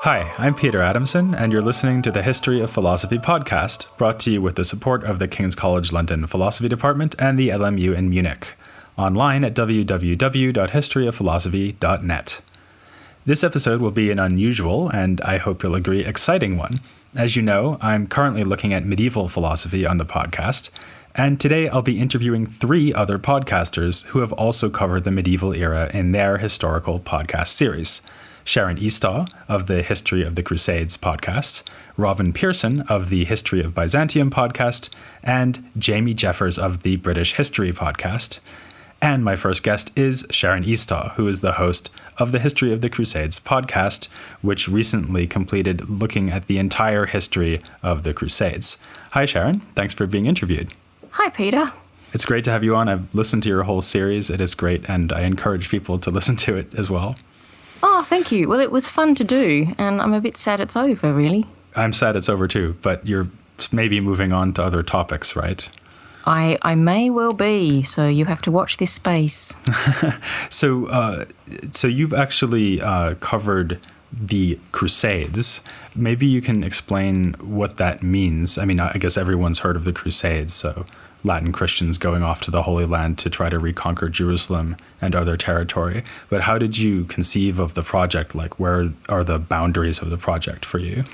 Hi, I'm Peter Adamson, and you're listening to the History of Philosophy podcast, brought to you with the support of the King's College London Philosophy Department and the LMU in Munich, online at www.historyofphilosophy.net. This episode will be an unusual, and I hope you'll agree, exciting one. As you know, I'm currently looking at medieval philosophy on the podcast, and today I'll be interviewing 3 other podcasters who have also covered the medieval era in their historical podcast series. Sharon Eastaugh of the History of the Crusades podcast, Robin Pearson of the History of Byzantium podcast, and Jamie Jeffers of the British History podcast. And my first guest is Sharon Eastaugh, who is the host of the History of the Crusades podcast, which recently completed looking at the entire history of the Crusades. Hi, Sharon. Thanks for being interviewed. Hi, Peter. It's great to have you on. I've listened to your whole series. It is great, and I encourage people to listen to it as well. Oh, thank you. Well, it was fun to do, and I'm a bit sad it's over, really. I'm sad it's over too, but you're maybe moving on to other topics, right? I may well be, so you have to watch this space. So you've actually covered the Crusades. Maybe you can explain what that means. I mean, I guess everyone's heard of the Crusades, so Latin Christians going off to the Holy Land to try to reconquer Jerusalem and other territory. But how did you conceive of the project? Like, where are the boundaries of the project for you?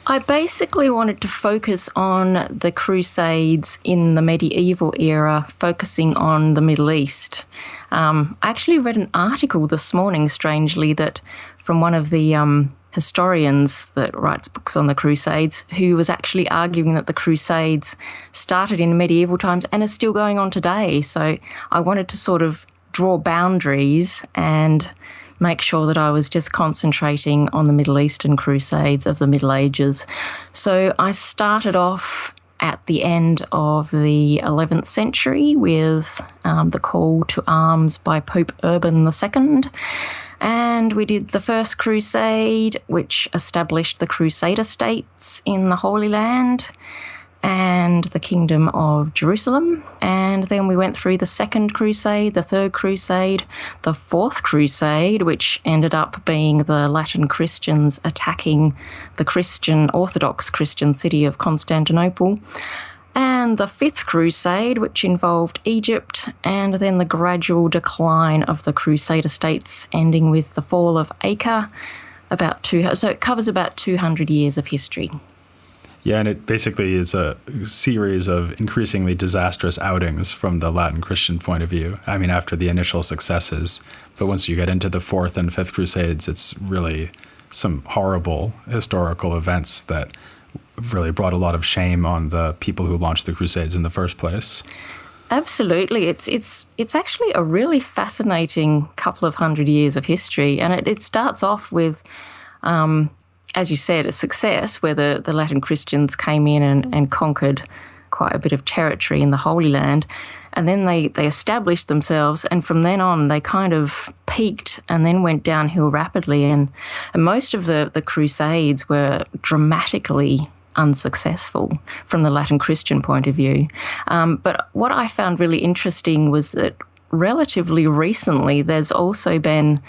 I basically wanted to focus on the Crusades in the medieval era, focusing on the Middle East. I actually read an article this morning, strangely, that from one of the historians that writes books on the Crusades, who was actually arguing that the Crusades started in medieval times and are still going on today. So I wanted to sort of draw boundaries and make sure that I was just concentrating on the Middle Eastern Crusades of the Middle Ages. So I started off at the end of the 11th century with the call to arms by Pope Urban II. And we did the First Crusade, which established the Crusader states in the Holy Land and the Kingdom of Jerusalem. And then we went through the Second Crusade, the Third Crusade, the Fourth Crusade, which ended up being the Latin Christians attacking the Orthodox Christian city of Constantinople, and the Fifth Crusade, which involved Egypt, and then the gradual decline of the Crusader states, ending with the fall of Acre, so it covers about 200 years of history. Yeah, and it basically is a series of increasingly disastrous outings from the Latin Christian point of view. I mean, after the initial successes, but once you get into the Fourth and Fifth Crusades, it's really some horrible historical events that really brought a lot of shame on the people who launched the Crusades in the first place. Absolutely. It's actually a really fascinating couple of hundred years of history, and it starts off with, as you said, a success where the Latin Christians came in and conquered quite a bit of territory in the Holy Land, and then they established themselves, and from then on they kind of peaked and then went downhill rapidly, and most of the Crusades were dramatically unsuccessful from the Latin Christian point of view. But what I found really interesting was that relatively recently there's also been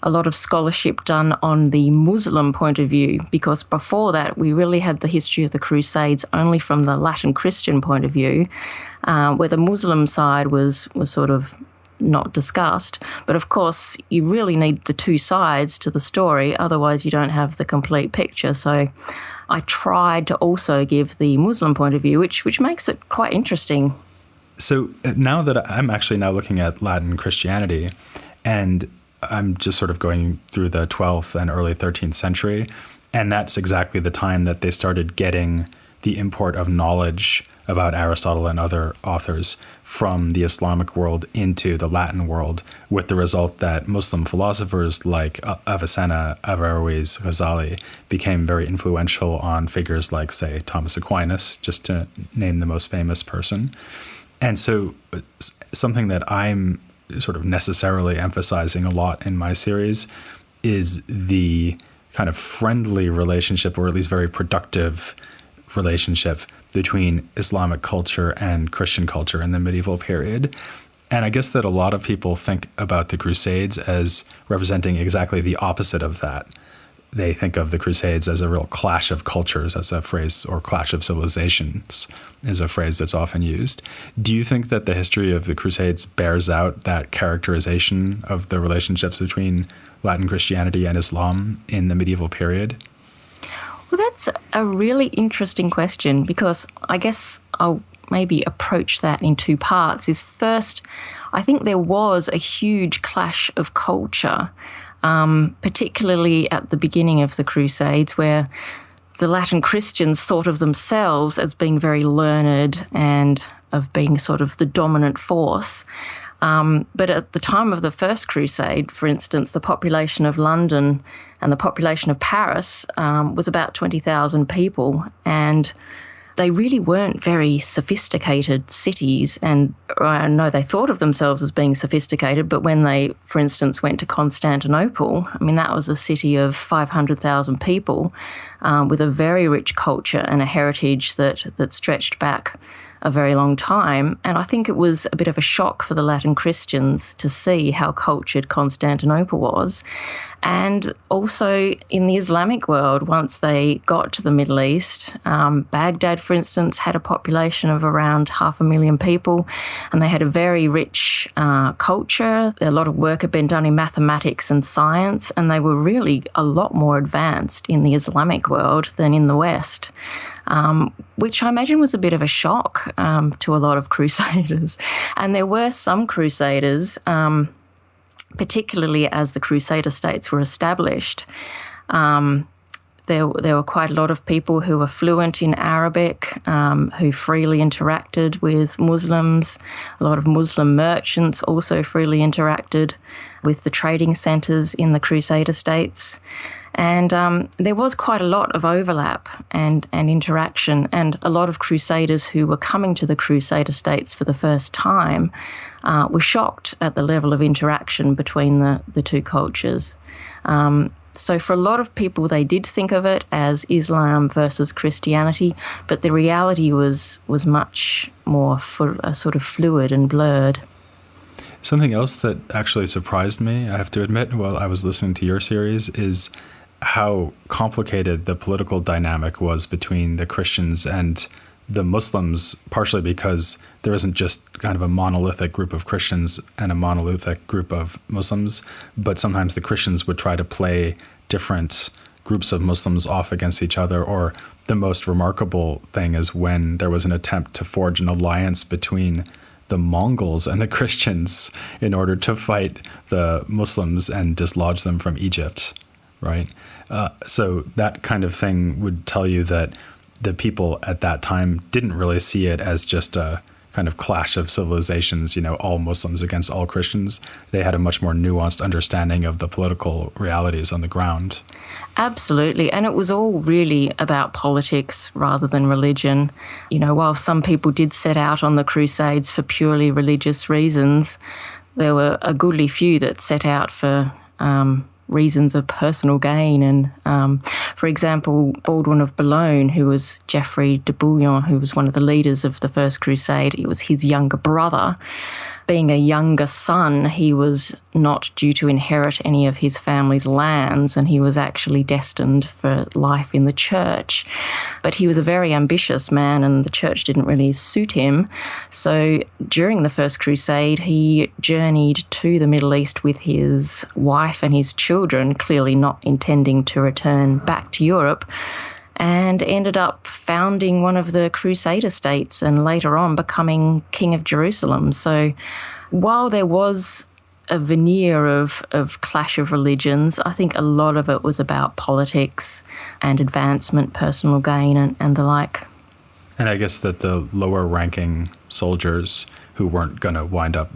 a lot of scholarship done on the Muslim point of view, because before that we really had the history of the Crusades only from the Latin Christian point of view, where the Muslim side was sort of not discussed. But of course you really need the two sides to the story, otherwise you don't have the complete picture. So I tried to also give the Muslim point of view, which makes it quite interesting. So now that I'm actually now looking at Latin Christianity, and I'm just sort of going through the 12th and early 13th century, and that's exactly the time that they started getting the import of knowledge about Aristotle and other authors from the Islamic world into the Latin world, with the result that Muslim philosophers like Avicenna, Averroes, Ghazali became very influential on figures like, say, Thomas Aquinas, just to name the most famous person. And so something that I'm sort of necessarily emphasizing a lot in my series is the kind of friendly relationship, or at least very productive relationship, between Islamic culture and Christian culture in the medieval period. And I guess that a lot of people think about the Crusades as representing exactly the opposite of that. they think of the Crusades as a real clash of cultures, as a phrase, or clash of civilizations is a phrase that's often used. Do you think that the history of the Crusades bears out that characterization of the relationships between Latin Christianity and Islam in the medieval period? Well, that's a really interesting question, because I guess I'll maybe approach that in two parts. Is first, I think there was a huge clash of culture, particularly at the beginning of the Crusades, where the Latin Christians thought of themselves as being very learned and of being sort of the dominant force. But at the time of the First Crusade, for instance, the population of London and the population of Paris was about 20,000 people, and they really weren't very sophisticated cities. And I know they thought of themselves as being sophisticated, but when they, for instance, went to Constantinople, I mean, that was a city of 500,000 people with a very rich culture and a heritage that stretched back a very long time. And I think it was a bit of a shock for the Latin Christians to see how cultured Constantinople was. And also in the Islamic world, once they got to the Middle East, Baghdad, for instance, had a population of around 500,000 people, and they had a very rich culture. A lot of work had been done in mathematics and science, and they were really a lot more advanced in the Islamic world than in the West. Which I imagine was a bit of a shock to a lot of crusaders. And there were some crusaders, particularly as the Crusader states were established, there were quite a lot of people who were fluent in Arabic, who freely interacted with Muslims. A lot of Muslim merchants also freely interacted with the trading centres in the Crusader states. And there was quite a lot of overlap and interaction, and a lot of crusaders who were coming to the Crusader states for the first time were shocked at the level of interaction between the two cultures. So for a lot of people, they did think of it as Islam versus Christianity, but the reality was much more sort of fluid and blurred. Something else that actually surprised me, I have to admit, while I was listening to your series, is how complicated the political dynamic was between the Christians and the Muslims, partially because there isn't just kind of a monolithic group of Christians and a monolithic group of Muslims, but sometimes the Christians would try to play different groups of Muslims off against each other. Or the most remarkable thing is when there was an attempt to forge an alliance between the Mongols and the Christians in order to fight the Muslims and dislodge them from Egypt, right? So that kind of thing would tell you that the people at that time didn't really see it as just a kind of clash of civilizations, all Muslims against all Christians. They had a much more nuanced understanding of the political realities on the ground. Absolutely. And it was all really about politics rather than religion. While some people did set out on the Crusades for purely religious reasons, there were a goodly few that set out for reasons of personal gain. And, for example, Baldwin of Boulogne, who was Geoffrey de Bouillon, who was one of the leaders of the First Crusade, it was his younger brother. Being a younger son, he was not due to inherit any of his family's lands, and he was actually destined for life in the church. But he was a very ambitious man, and the church didn't really suit him. So during the First Crusade, he journeyed to the Middle East with his wife and his children, clearly not intending to return back to Europe, and ended up founding one of the Crusader states and later on becoming King of Jerusalem. So while there was a veneer of clash of religions, I think a lot of it was about politics and advancement, personal gain and the like. And I guess that the lower ranking soldiers who weren't going to wind up,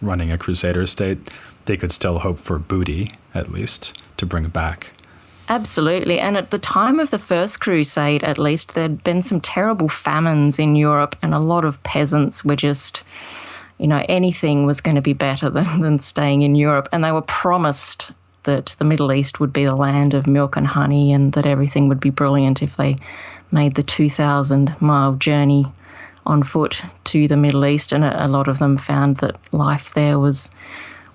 running a Crusader state, they could still hope for booty, at least, to bring it back. Absolutely. And at the time of the First Crusade, at least, there'd been some terrible famines in Europe, and a lot of peasants were just, anything was going to be better than staying in Europe. And they were promised that the Middle East would be the land of milk and honey, and that everything would be brilliant if they made the 2,000-mile journey on foot to the Middle East. And a lot of them found that life there was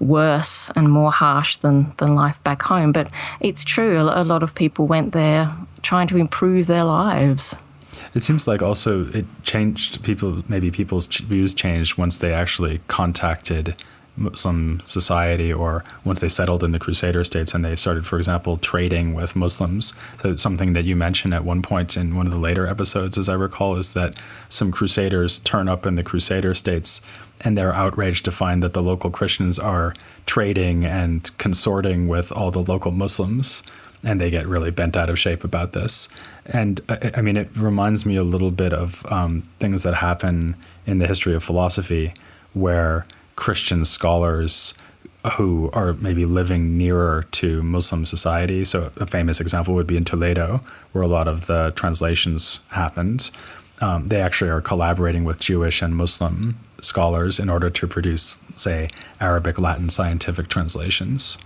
worse and more harsh than life back home. But it's true, a lot of people went there trying to improve their lives. It seems like also it changed people's views changed once they actually contacted Muslim society, or once they settled in the Crusader states and they started, for example, trading with Muslims. So something that you mentioned at one point in one of the later episodes, as I recall, is that some Crusaders turn up in the Crusader states and they're outraged to find that the local Christians are trading and consorting with all the local Muslims, and they get really bent out of shape about this. And I mean, it reminds me a little bit of things that happen in the history of philosophy, where Christian scholars who are maybe living nearer to Muslim society. So a famous example would be in Toledo, where a lot of the translations happened. They actually are collaborating with Jewish and Muslim scholars in order to produce, say, Arabic, Latin scientific translations.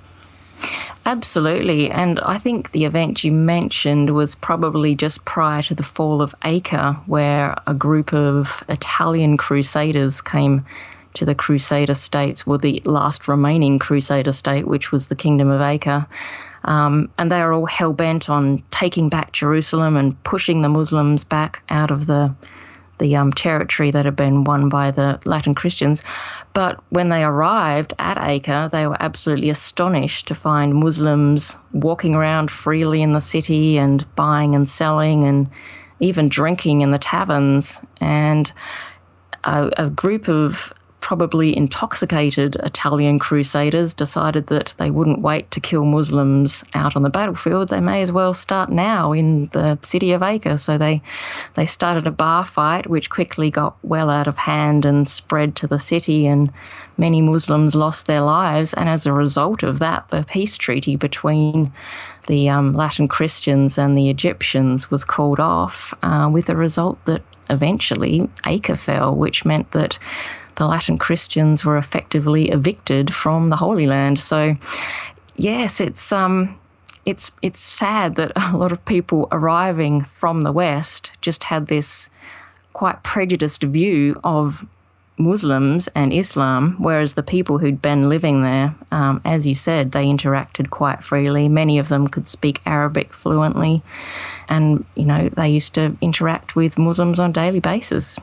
Absolutely. And I think the event you mentioned was probably just prior to the fall of Acre, where a group of Italian crusaders came to the Crusader states, well, the last remaining Crusader state, which was the Kingdom of Acre. And they were all hell-bent on taking back Jerusalem and pushing the Muslims back out of the territory that had been won by the Latin Christians. But when they arrived at Acre, they were absolutely astonished to find Muslims walking around freely in the city and buying and selling and even drinking in the taverns. And a group of probably intoxicated Italian crusaders decided that they wouldn't wait to kill Muslims out on the battlefield. They may as well start now in the city of Acre. So they started a bar fight, which quickly got well out of hand and spread to the city, and many Muslims lost their lives. And as a result of that, the peace treaty between the Latin Christians and the Egyptians was called off, with the result that eventually Acre fell, which meant that the Latin Christians were effectively evicted from the Holy Land. So, yes, it's sad that a lot of people arriving from the West just had this quite prejudiced view of Muslims and Islam, whereas the people who'd been living there, as you said, they interacted quite freely. Many of them could speak Arabic fluently, and, they used to interact with Muslims on a daily basis.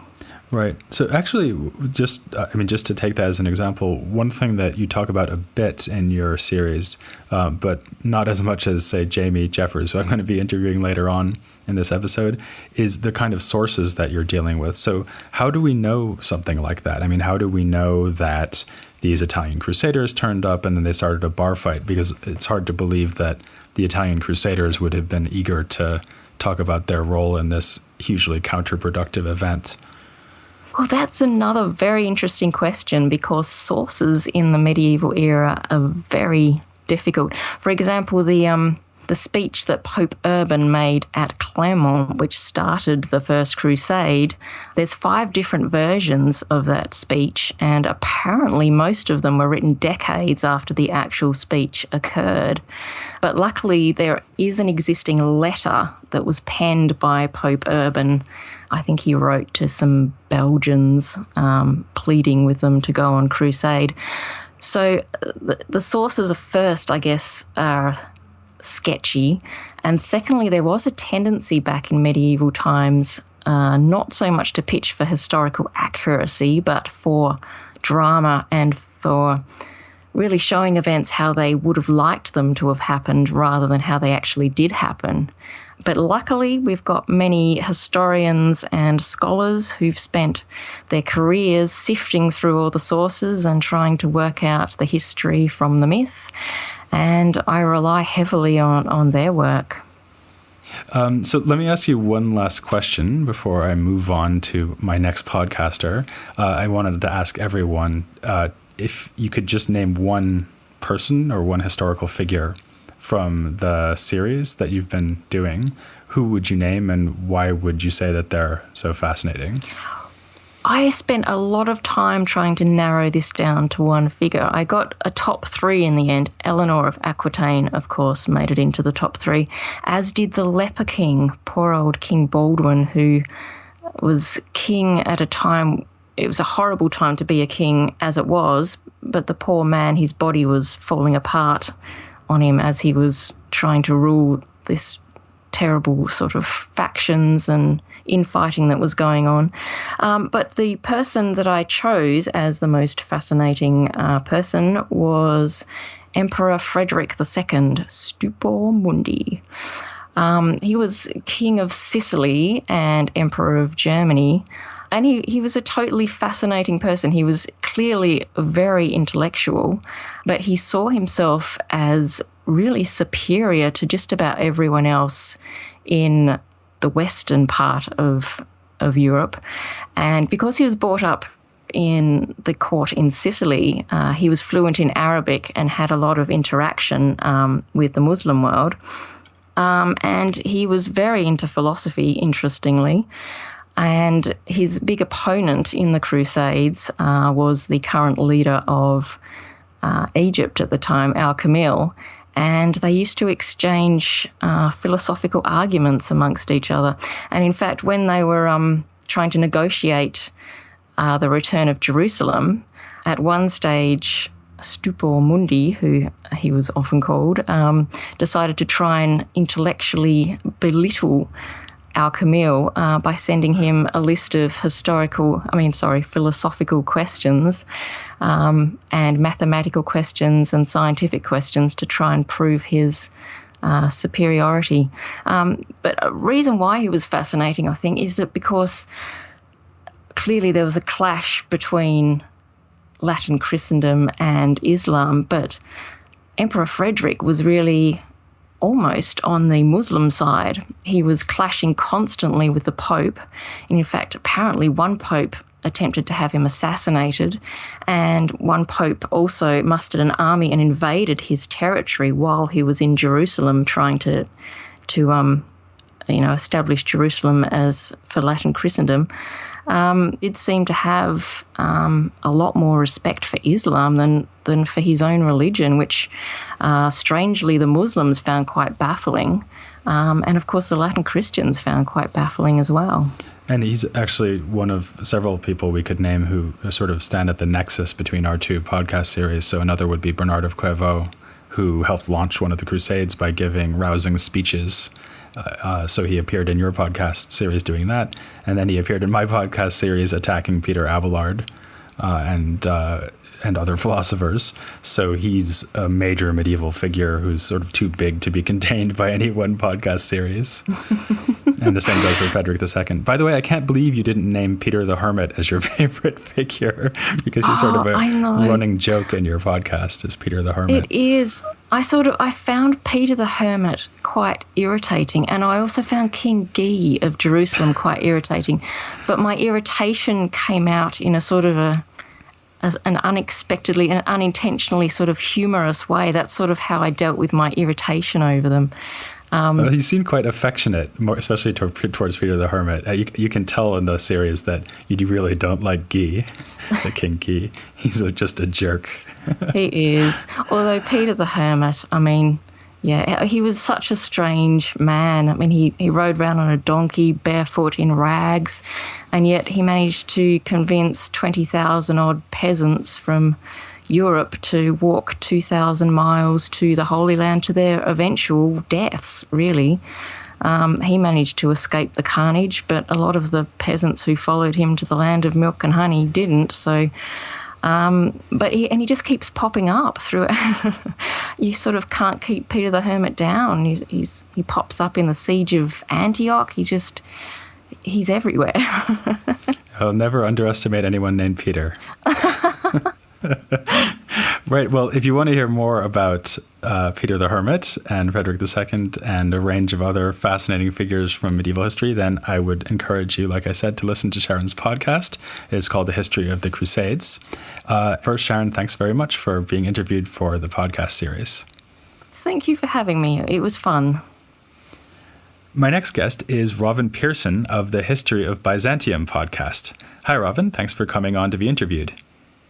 Right. So actually, just to take that as an example, one thing that you talk about a bit in your series, but not as much as, say, Jamie Jeffers, who I'm going to be interviewing later on in this episode, is the kind of sources that you're dealing with. So how do we know something like that? I mean, how do we know that these Italian Crusaders turned up and then they started a bar fight? Because it's hard to believe that the Italian Crusaders would have been eager to talk about their role in this hugely counterproductive event. Well, that's another very interesting question, because sources in the medieval era are very difficult. For example, the speech that Pope Urban made at Clermont, which started the First Crusade, there's 5 different versions of that speech, and apparently most of them were written decades after the actual speech occurred. But luckily, there is an existing letter that was penned by Pope Urban. I think he wrote to some Belgians, pleading with them to go on crusade. So the sources of first, I guess, are sketchy. And secondly, there was a tendency back in medieval times, not so much to pitch for historical accuracy, but for drama and for really showing events how they would have liked them to have happened rather than how they actually did happen. But luckily, we've got many historians and scholars who've spent their careers sifting through all the sources and trying to work out the history from the myth. And I rely heavily on their work. So let me ask you one last question before I move on to my next podcaster. I wanted to ask everyone if you could just name one person or one historical figure from the series that you've been doing. Who would you name, and why would you say that they're so fascinating? I spent a lot of time trying to narrow this down to one figure. I got a top 3 in the end. Eleanor of Aquitaine, of course, made it into the top 3, as did the Leper King, poor old King Baldwin, who was king at a time it was a horrible time to be a king as it was, but the poor man, his body was falling apart on him as he was trying to rule this terrible sort of factions and infighting that was going on. But the person that I chose as the most fascinating person was Emperor Frederick II, Stupor Mundi. He was king of Sicily and emperor of Germany. And he was a totally fascinating person. He was clearly very intellectual, but he saw himself as really superior to just about everyone else in the western part of Europe. And because he was brought up in the court in Sicily, he was fluent in Arabic and had a lot of interaction with the Muslim world. And he was very into philosophy, interestingly. And his big opponent in the Crusades was the current leader of Egypt at the time, Al-Kamil. And they used to exchange philosophical arguments amongst each other. And in fact, when they were trying to negotiate the return of Jerusalem, at one stage, Stupor Mundi, who he was often called, decided to try and intellectually belittle Al-Kamil by sending him a list of philosophical questions and mathematical questions and scientific questions to try and prove his superiority. But a reason why he was fascinating, I think, is that because clearly there was a clash between Latin Christendom and Islam, but Emperor Frederick was really almost on the Muslim side. He was clashing constantly with the Pope. And in fact, apparently one Pope attempted to have him assassinated, and one Pope also mustered an army and invaded his territory while he was in Jerusalem, trying to establish Jerusalem as for Latin Christendom. It seemed to have a lot more respect for Islam than for his own religion, which strangely the Muslims found quite baffling. And of course the Latin Christians found quite baffling as well. And he's actually one of several people we could name who sort of stand at the nexus between our two podcast series. So another would be Bernard of Clairvaux, who helped launch one of the Crusades by giving rousing speeches. So he appeared in your podcast series doing that. And then he appeared in my podcast series attacking Peter Abelard and other philosophers. So he's a major medieval figure who's sort of too big to be contained by any one podcast series. And the same goes for Frederick II. By the way, I can't believe you didn't name Peter the Hermit as your favorite figure, because he's sort of a running joke in your podcast is Peter the Hermit. It is. I found Peter the Hermit quite irritating, and I also found King Guy of Jerusalem quite irritating. But my irritation came out in a sort of an unexpectedly and unintentionally sort of humorous way. That's sort of how I dealt with my irritation over them. You seem quite affectionate, especially towards Peter the Hermit. You can tell in the series that you really don't like Guy, the King Guy. He's just a jerk. He is. Although Peter the Hermit, he was such a strange man. I mean, he rode around on a donkey barefoot in rags, and yet he managed to convince 20,000 odd peasants from Europe to walk 2,000 miles to the Holy Land to their eventual deaths, really. He managed to escape the carnage, but a lot of the peasants who followed him to the land of milk and honey didn't. So, but he just keeps popping up through. You sort of can't keep Peter the Hermit down. He pops up in the siege of Antioch. He's everywhere. I'll never underestimate anyone named Peter. Right. Well, if you want to hear more about Peter the Hermit and Frederick II and a range of other fascinating figures from medieval history, then I would encourage you, like I said, to listen to Sharon's podcast. It's called The History of the Crusades. First, Sharon, thanks very much for being interviewed for the podcast series. Thank you for having me. It was fun. My next guest is Robin Pearson of the History of Byzantium podcast. Hi, Robin. Thanks for coming on to be interviewed.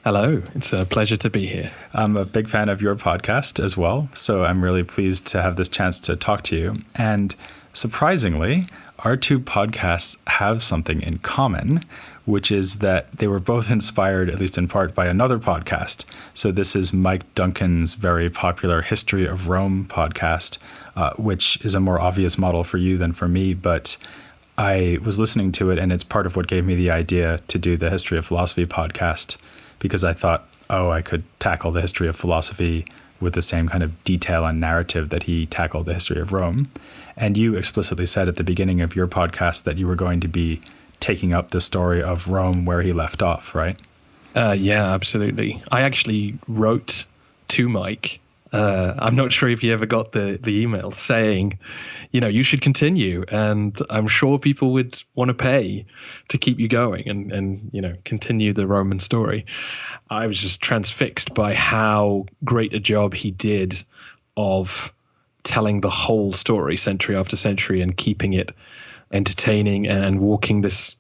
Hello. It's a pleasure to be here. I'm a big fan of your podcast as well, so I'm really pleased to have this chance to talk to you. And surprisingly, our two podcasts have something in common, which is that they were both inspired, at least in part, by another podcast. So this is Mike Duncan's very popular History of Rome podcast, which is a more obvious model for you than for me, but I was listening to it, and it's part of what gave me the idea to do the History of Philosophy podcast, because I thought, I could tackle the history of philosophy with the same kind of detail and narrative that he tackled the history of Rome. And you explicitly said at the beginning of your podcast that you were going to be taking up the story of Rome where he left off, right? Yeah, absolutely. I actually wrote to Mike. I'm not sure if you ever got the email saying, you should continue, and I'm sure people would want to pay to keep you going and continue the Roman story. I was just transfixed by how great a job he did of telling the whole story century after century and keeping it entertaining and walking this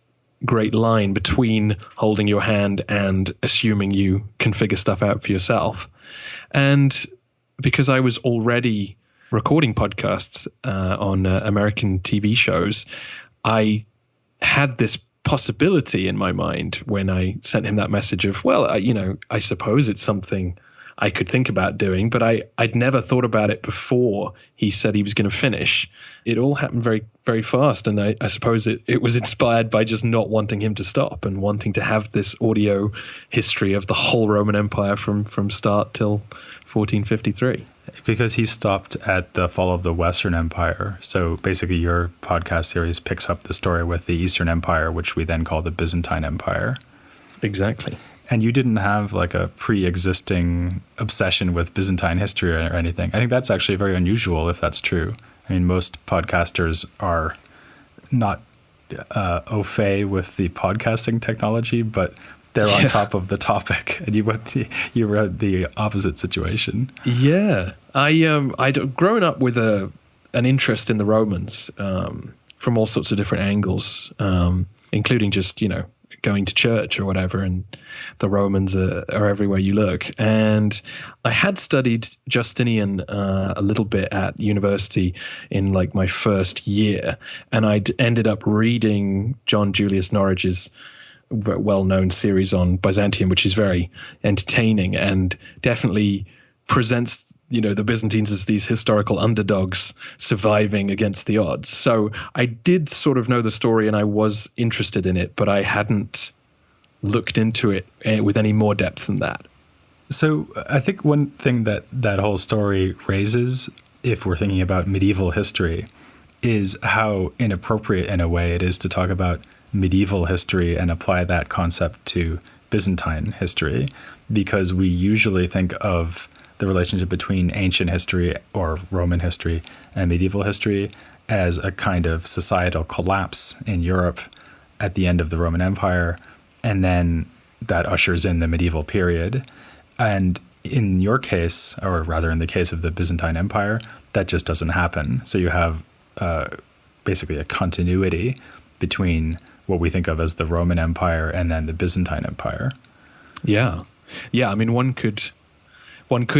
great line between holding your hand and assuming you can figure stuff out for yourself. And because I was already recording podcasts on American TV shows, I had this possibility in my mind when I sent him that message of, I suppose it's something I could think about doing, but I'd never thought about it before he said he was going to finish. It all happened very, very fast, and I suppose it was inspired by just not wanting him to stop and wanting to have this audio history of the whole Roman Empire from start till 1453. Because he stopped at the fall of the Western Empire. So basically your podcast series picks up the story with the Eastern Empire, which we then call the Byzantine Empire. Exactly. And you didn't have like a pre-existing obsession with Byzantine history or anything. I think that's actually very unusual if that's true. I mean, most podcasters are not au fait with the podcasting technology, but they're on top of the topic, and you were the opposite situation. Yeah, I'd grown up with an interest in the Romans from all sorts of different angles, including just going to church or whatever, and the Romans are everywhere you look. And I had studied Justinian a little bit at university in like my first year, and I'd ended up reading John Julius Norwich's well-known series on Byzantium, which is very entertaining and definitely presents the Byzantines as these historical underdogs surviving against the odds. So I did sort of know the story and I was interested in it, but I hadn't looked into it with any more depth than that. So I think one thing that whole story raises, if we're thinking about medieval history, is how inappropriate in a way it is to talk about medieval history and apply that concept to Byzantine history, because we usually think of the relationship between ancient history or Roman history and medieval history as a kind of societal collapse in Europe at the end of the Roman Empire, and then that ushers in the medieval period. And in your case, or rather in the case of the Byzantine Empire, that just doesn't happen. So you have basically a continuity between what we think of as the Roman Empire and then the Byzantine Empire. Yeah. I mean, one could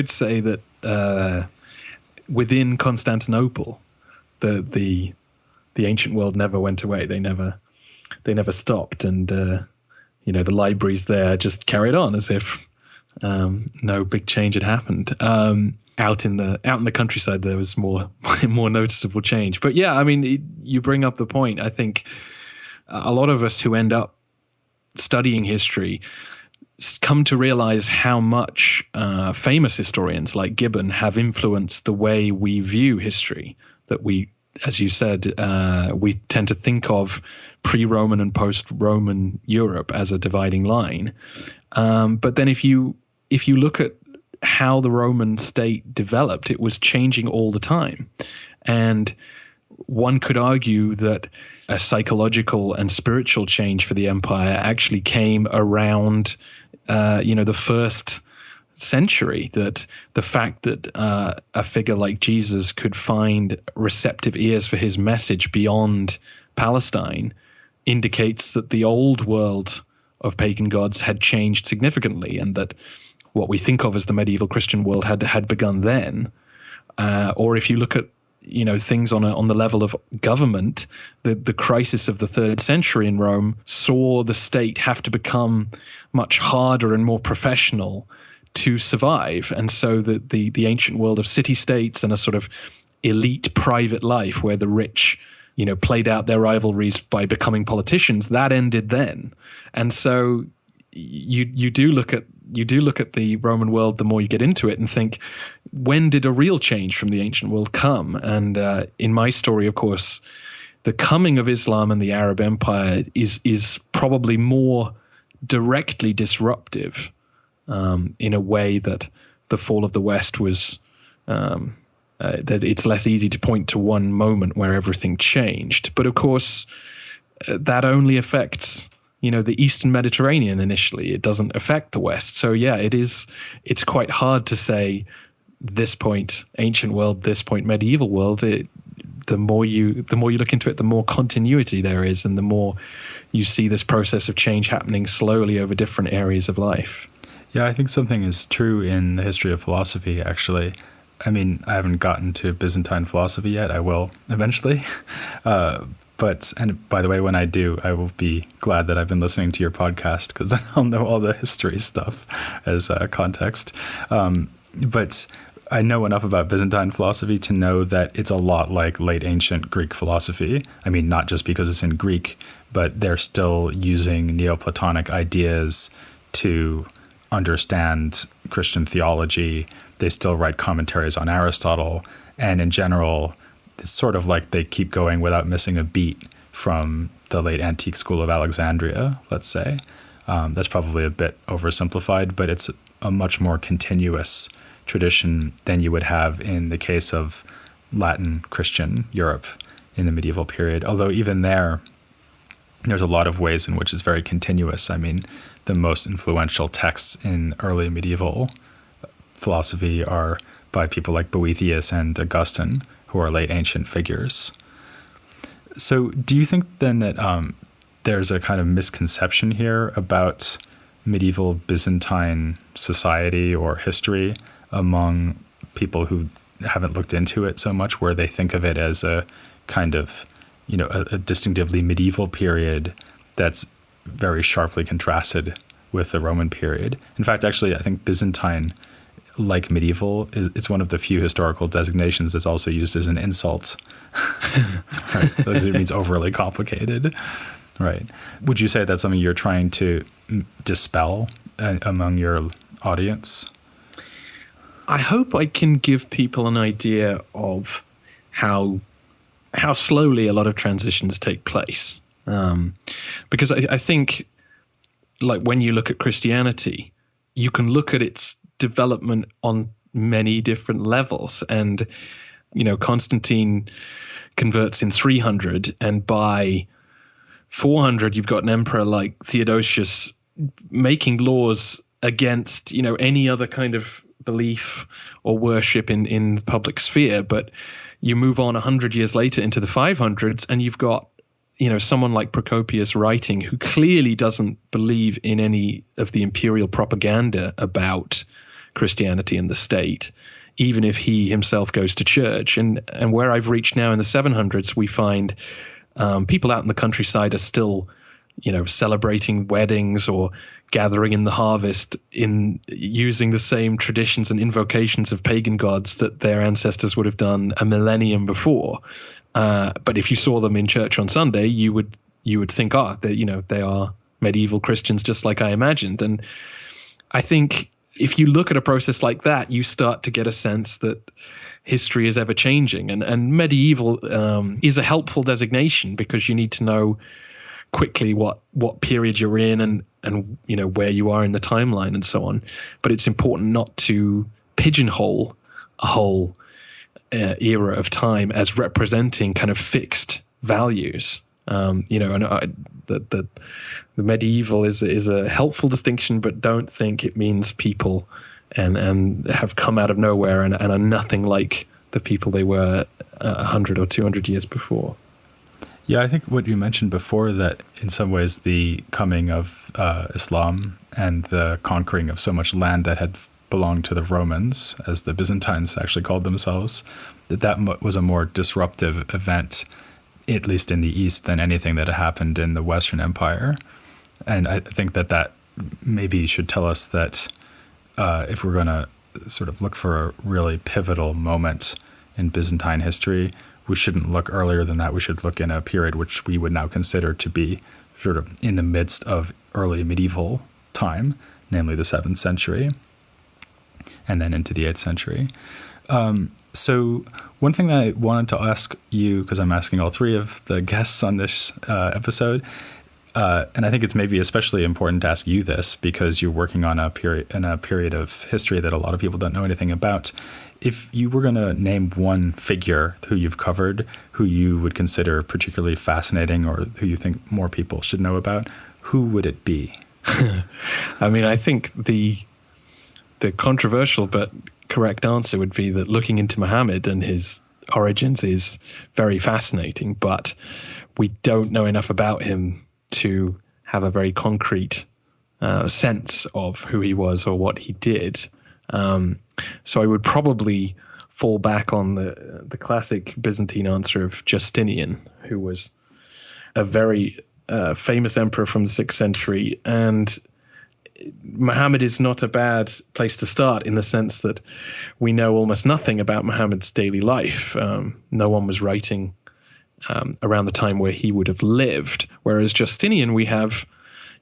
say that within Constantinople, the ancient world never went away. They never stopped, and the libraries there just carried on as if no big change had happened. Out in the countryside, there was more noticeable change. But yeah, I mean, you bring up the point. I think a lot of us who end up studying history come to realize how much famous historians like Gibbon have influenced the way we view history, that we, as you said, we tend to think of pre-Roman and post-Roman Europe as a dividing line. But then if you look at how the Roman state developed, it was changing all the time. And one could argue that a psychological and spiritual change for the empire actually came around the first century, that the fact that a figure like Jesus could find receptive ears for his message beyond Palestine indicates that the old world of pagan gods had changed significantly, and that what we think of as the medieval Christian world had begun then. Or if you look at things on the level of government, the crisis of the 3rd century in Rome saw the state have to become much harder and more professional to survive. And so the ancient world of city-states and a sort of elite private life where the rich, played out their rivalries by becoming politicians, that ended then. And so you do look at the Roman world the more you get into it and think, when did a real change from the ancient world come? And in my story, of course, the coming of Islam and the Arab Empire is probably more directly disruptive in a way that the fall of the West was. That it's less easy to point to one moment where everything changed. But of course, that only affects the Eastern Mediterranean initially. It doesn't affect the West. So yeah, it's quite hard to say this point ancient world, this point medieval world. The more you look into it, the more continuity there is, and the more you see this process of change happening slowly over different areas of life. Yeah, I think something is true in the history of philosophy, actually. I mean, I haven't gotten to Byzantine philosophy yet. I will eventually. And by the way, when I do, I will be glad that I've been listening to your podcast, because then I'll know all the history stuff as context. But I know enough about Byzantine philosophy to know that it's a lot like late ancient Greek philosophy. I mean, not just because it's in Greek, but they're still using Neoplatonic ideas to understand Christian theology. They still write commentaries on Aristotle. And in general, it's sort of like they keep going without missing a beat from the late antique school of Alexandria, let's say. That's probably a bit oversimplified, but it's a much more continuous tradition than you would have in the case of Latin Christian Europe in the medieval period. Although even there's a lot of ways in which it's very continuous. I mean, the most influential texts in early medieval philosophy are by people like Boethius and Augustine, who are late ancient figures. So do you think then that there's a kind of misconception here about medieval Byzantine society or history among people who haven't looked into it so much, where they think of it as a kind of, a distinctively medieval period that's very sharply contrasted with the Roman period? In fact, actually, I think Byzantine, like medieval, it's one of the few historical designations that's also used as an insult. Right? Because it means overly complicated. Right. Would you say that's something you're trying to dispel among your audience? I hope I can give people an idea of how slowly a lot of transitions take place. Because I think, like, when you look at Christianity, you can look at its development on many different levels. And, Constantine converts in 300, and by 400, you've got an emperor like Theodosius making laws against, any other kind of belief or worship in the public sphere. But you move on 100 years later into the 500s, and you've got, someone like Procopius writing, who clearly doesn't believe in any of the imperial propaganda about Christianity and the state, even if he himself goes to church. And where I've reached now in the 700s, we find people out in the countryside are still, celebrating weddings or gathering in the harvest in using the same traditions and invocations of pagan gods that their ancestors would have done a millennium before. But if you saw them in church on Sunday, you would think, they are medieval Christians, just like I imagined. And I think if you look at a process like that, you start to get a sense that history is ever changing. And medieval is a helpful designation, because you need to know quickly what period you're in and where you are in the timeline and so on. But it's important not to pigeonhole a whole era of time as representing kind of fixed values. The medieval is a helpful distinction, but don't think it means people and have come out of nowhere and are nothing like the people they were 100 or 200 years before. Yeah, I think what you mentioned before, that in some ways the coming of Islam and the conquering of so much land that had belonged to the Romans, as the Byzantines actually called themselves, that was a more disruptive event, at least in the East, than anything that had happened in the Western Empire. And I think that maybe should tell us that if we're going to sort of look for a really pivotal moment in Byzantine history, we shouldn't look earlier than that. We should look in a period which we would now consider to be sort of in the midst of early medieval time, namely the 7th century, and then into the 8th century. So one thing that I wanted to ask you, because I'm asking all three of the guests on this episode, and I think it's maybe especially important to ask you this because you're working on a period of history that a lot of people don't know anything about. If you were going to name one figure who you've covered, who you would consider particularly fascinating or who you think more people should know about, who would it be? I mean, I think the controversial but correct answer would be that looking into Muhammad and his origins is very fascinating, but we don't know enough about him to have a very concrete sense of who he was or what he did. So I would probably fall back on the classic Byzantine answer of Justinian, who was a very famous emperor from the 6th century. And Muhammad is not a bad place to start in the sense that we know almost nothing about Muhammad's daily life. No one was writing around the time where he would have lived. Whereas Justinian, we have,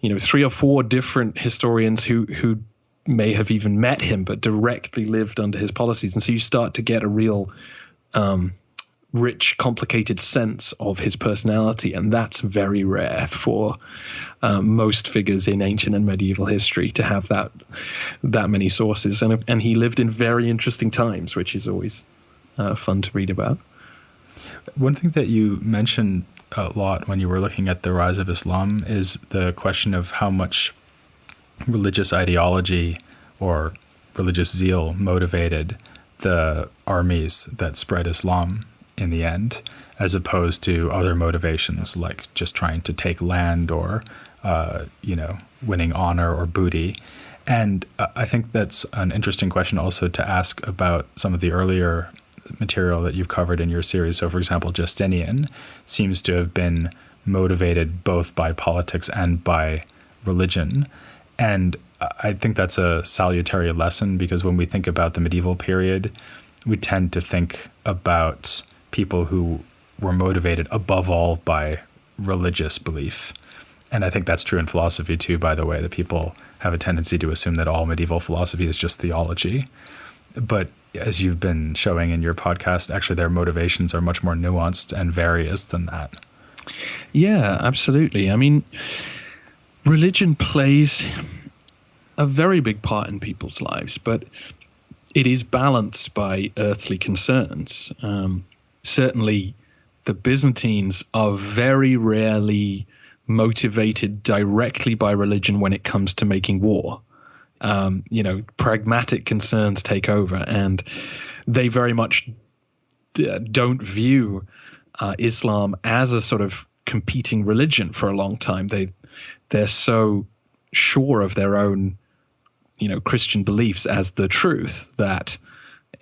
3 or 4 different historians who may have even met him, but directly lived under his policies. And so you start to get a real rich, complicated sense of his personality. And that's very rare for most figures in ancient and medieval history to have that many sources. And he lived in very interesting times, which is always fun to read about. One thing that you mentioned a lot when you were looking at the rise of Islam is the question of how much religious ideology or religious zeal motivated the armies that spread Islam in the end, as opposed to other motivations like just trying to take land or, winning honor or booty. And I think that's an interesting question also to ask about some of the earlier material that you've covered in your series. So, for example, Justinian seems to have been motivated both by politics and by religion. And I think that's a salutary lesson because when we think about the medieval period, we tend to think about people who were motivated above all by religious belief. And I think that's true in philosophy too, by the way, that people have a tendency to assume that all medieval philosophy is just theology. But as you've been showing in your podcast, actually their motivations are much more nuanced and various than that. Yeah, absolutely. I mean, religion plays a very big part in people's lives, but it is balanced by earthly concerns. Certainly, the Byzantines are very rarely motivated directly by religion when it comes to making war. Pragmatic concerns take over, and they very much don't view Islam as a sort of competing religion for a long time. They're so sure of their own, Christian beliefs as the truth that,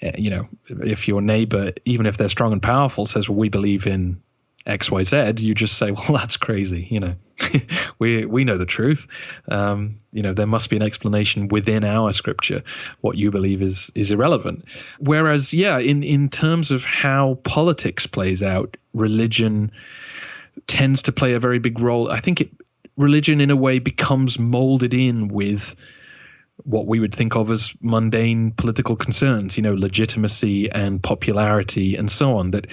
if your neighbor, even if they're strong and powerful, says, well, we believe in X, Y, Z, you just say, well, that's crazy. We know the truth. There must be an explanation within our scripture. What you believe is irrelevant. Whereas, in terms of how politics plays out, religion tends to play a very big role. I think religion in a way becomes molded in with what we would think of as mundane political concerns, legitimacy and popularity and so on, that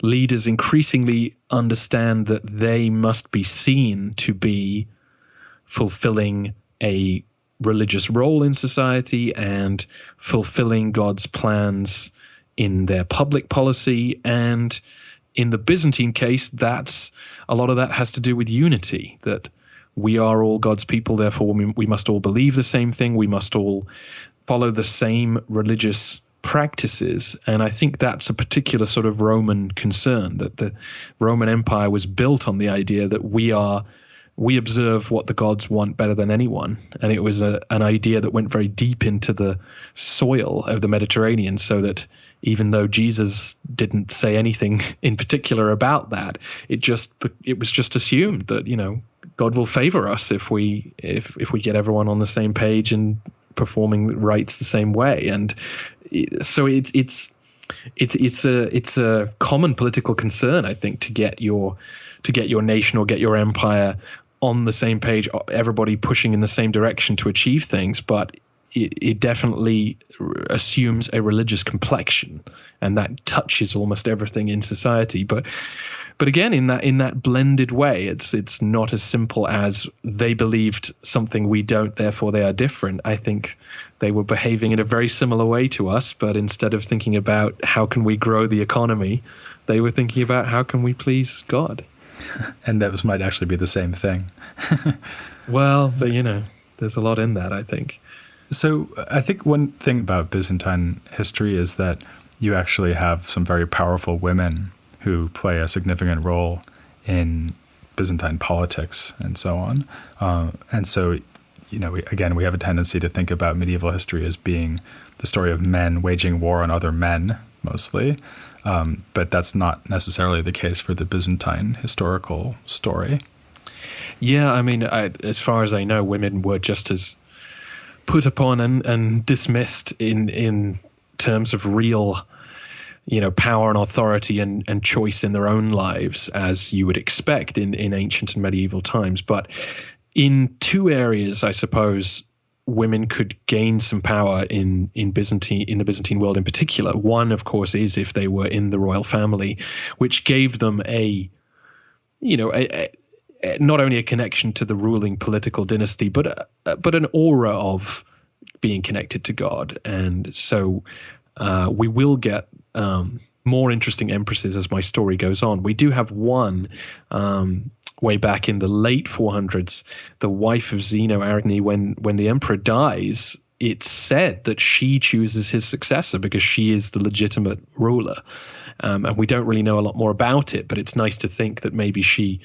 leaders increasingly understand that they must be seen to be fulfilling a religious role in society and fulfilling God's plans in their public policy. And in the Byzantine case, a lot of that has to do with unity, that we are all God's people, therefore we must all believe the same thing, we must all follow the same religious practices. And I think that's a particular sort of Roman concern, that the Roman Empire was built on the idea that we are we observe what the gods want better than anyone. And it was an idea that went very deep into the soil of the Mediterranean, so that even though Jesus didn't say anything in particular about that, it was just assumed that, God will favor us if we get everyone on the same page and performing rites the same way. And so it's a common political concern, I think, to get your nation or get your empire on the same page, everybody pushing in the same direction to achieve things. But it definitely assumes a religious complexion, and that touches almost everything in society. But again, in that blended way, it's not as simple as they believed something we don't, therefore they are different. I think they were behaving in a very similar way to us, but instead of thinking about how can we grow the economy, they were thinking about how can we please God. And that might actually be the same thing. Well, there's a lot in that, I think. So I think one thing about Byzantine history is that you actually have some very powerful women who play a significant role in Byzantine politics and so on. And so, we have a tendency to think about medieval history as being the story of men waging war on other men, mostly. But that's not necessarily the case for the Byzantine historical story. Yeah, I mean, as far as I know, women were just as put upon and dismissed in terms of real, power and authority and choice in their own lives as you would expect in ancient and medieval times. But in two areas, I suppose, women could gain some power in the Byzantine world in particular. One, of course, is if they were in the royal family, which gave them not only a connection to the ruling political dynasty, but an aura of being connected to God. And so we will get more interesting empresses as my story goes on. We do have one way back in the late 400s, the wife of Zeno, Arachne. When the emperor dies, it's said that she chooses his successor because she is the legitimate ruler. And we don't really know a lot more about it, but it's nice to think that maybe she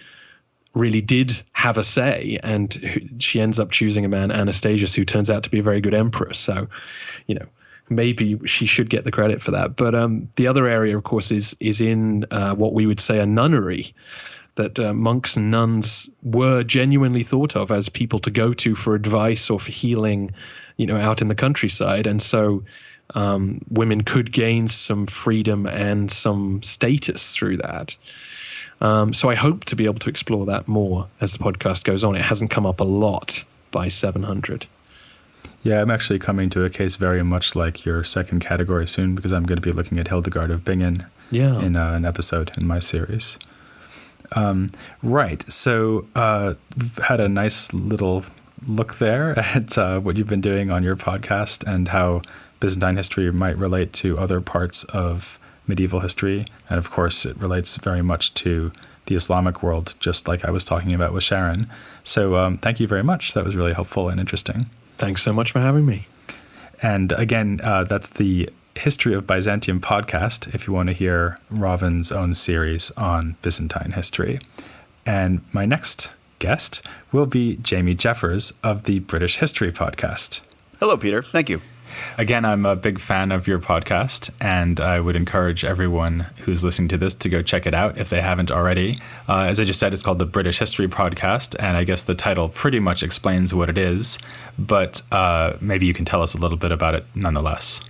really did have a say, and she ends up choosing a man, Anastasius, who turns out to be a very good emperor. So, maybe she should get the credit for that. But the other area, of course, is in what we would say a nunnery, that monks and nuns were genuinely thought of as people to go to for advice or for healing, out in the countryside. And so women could gain some freedom and some status through that. So I hope to be able to explore that more as the podcast goes on. It hasn't come up a lot by 700. Yeah, I'm actually coming to a case very much like your second category soon, because I'm going to be looking at Hildegard of Bingen in an episode in my series. Right. So we've had a nice little look there at what you've been doing on your podcast and how Byzantine history might relate to other parts of medieval history. And of course, it relates very much to the Islamic world, just like I was talking about with Sharon. So thank you very much. That was really helpful and interesting. Thanks so much for having me. And again, that's the History of Byzantium podcast, if you want to hear Robin's own series on Byzantine history. And my next guest will be Jamie Jeffers of the British History podcast. Hello, Peter. Thank you. Again, I'm a big fan of your podcast, and I would encourage everyone who's listening to this to go check it out if they haven't already. As I just said, it's called the British History Podcast, and I guess the title pretty much explains what it is, but maybe you can tell us a little bit about it nonetheless.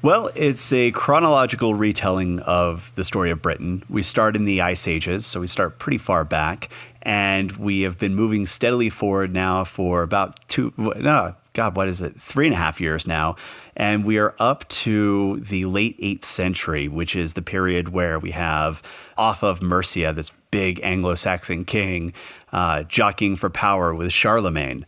Well, it's a chronological retelling of the story of Britain. We start in the Ice Ages, so we start pretty far back, and we have been moving steadily forward now for about 3.5 years now. And we are up to the late 8th century, which is the period where we have off of Mercia, this big Anglo-Saxon king, jockeying for power with Charlemagne.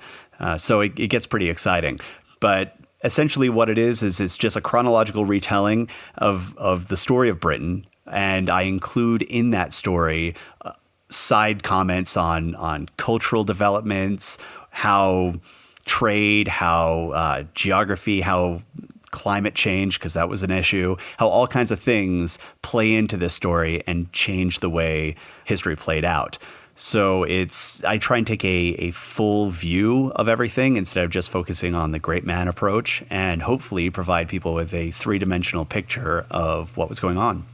So it gets pretty exciting. But essentially what it is it's just a chronological retelling of the story of Britain. And I include in that story side comments on cultural developments, how trade, how geography, how climate change, because that was an issue, how all kinds of things play into this story and change the way history played out. So I try and take a full view of everything instead of just focusing on the great man approach, and hopefully provide people with a three-dimensional picture of what was going on.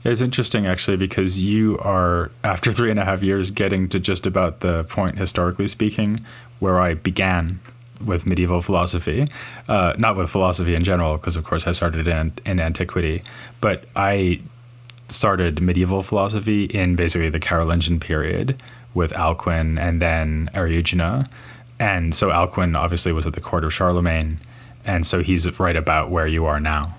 It's interesting, actually, because you are, after 3.5 years, getting to just about the point, historically speaking, where I began with medieval philosophy. Not with philosophy in general, because, of course, I started in antiquity. But I started medieval philosophy in basically the Carolingian period with Alcuin and then Eriugena. And so Alcuin obviously was at the court of Charlemagne. And so he's right about where you are now.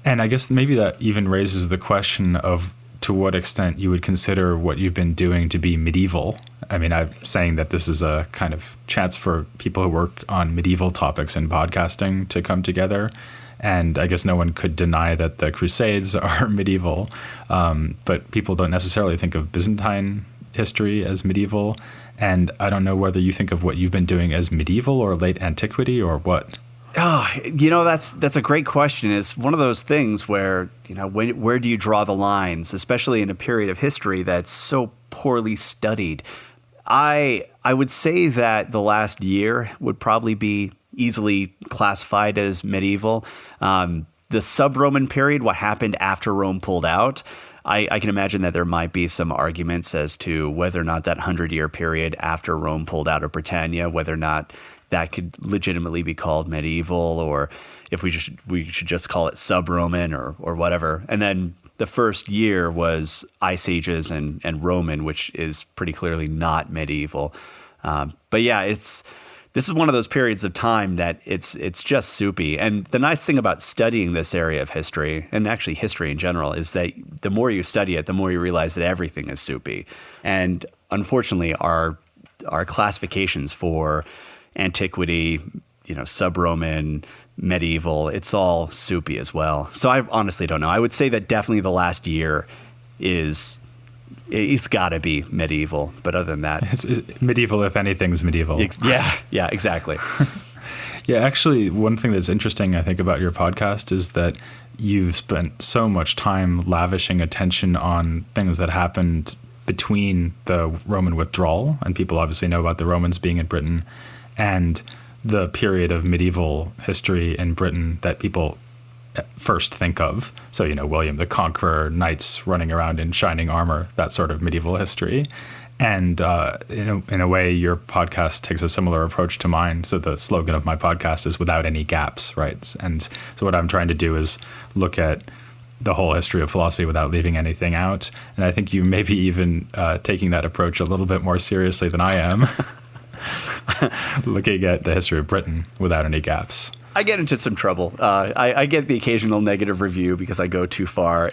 And I guess maybe that even raises the question of to what extent you would consider what you've been doing to be medieval. I mean, I'm saying that this is a kind of chance for people who work on medieval topics in podcasting to come together. And I guess no one could deny that the Crusades are medieval, but people don't necessarily think of Byzantine history as medieval. And I don't know whether you think of what you've been doing as medieval or late antiquity or what. Oh, that's a great question. It's one of those things where, where do you draw the lines, especially in a period of history that's so poorly studied? I would say that the last year would probably be easily classified as medieval. The sub-Roman period, what happened after Rome pulled out, I can imagine that there might be some arguments as to whether or not that 100-year period after Rome pulled out of Britannia, whether or not that could legitimately be called medieval, or if we should just call it sub-Roman or whatever. And then the first year was Ice Ages and Roman, which is pretty clearly not medieval. But yeah, this is one of those periods of time that it's just soupy. And the nice thing about studying this area of history, and actually history in general, is that the more you study it, the more you realize that everything is soupy. And unfortunately, our classifications for antiquity, sub-Roman, medieval, it's all soupy as well. So I honestly don't know. I would say that definitely the last year it's got to be medieval. But other than that, it's medieval if anything's medieval. Yeah, exactly. Yeah, actually, one thing that's interesting, I think, about your podcast is that you've spent so much time lavishing attention on things that happened between the Roman withdrawal, and people obviously know about the Romans being in Britain, and the period of medieval history in Britain that people first think of. So, William the Conqueror, knights running around in shining armor, that sort of medieval history. And in a way, your podcast takes a similar approach to mine. So the slogan of my podcast is without any gaps, right? And so what I'm trying to do is look at the whole history of philosophy without leaving anything out. And I think you may be even taking that approach a little bit more seriously than I am. Looking at the history of Britain without any gaps. I get into some trouble. I get the occasional negative review because I go too far.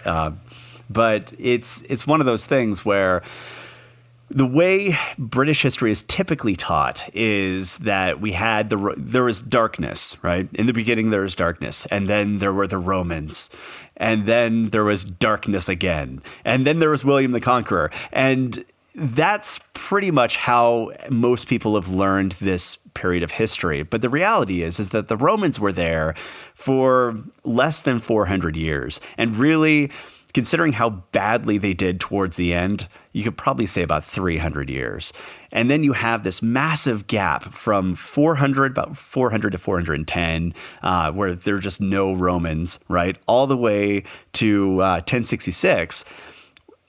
But it's one of those things where the way British history is typically taught is that there was darkness, right? In the beginning, there was darkness. And then there were the Romans. And then there was darkness again. And then there was William the Conqueror. And that's pretty much how most people have learned this period of history. But the reality is that the Romans were there for less than 400 years. And really, considering how badly they did towards the end, you could probably say about 300 years. And then you have this massive gap from about 400 to 410, where there are just no Romans, right? All the way to 1066.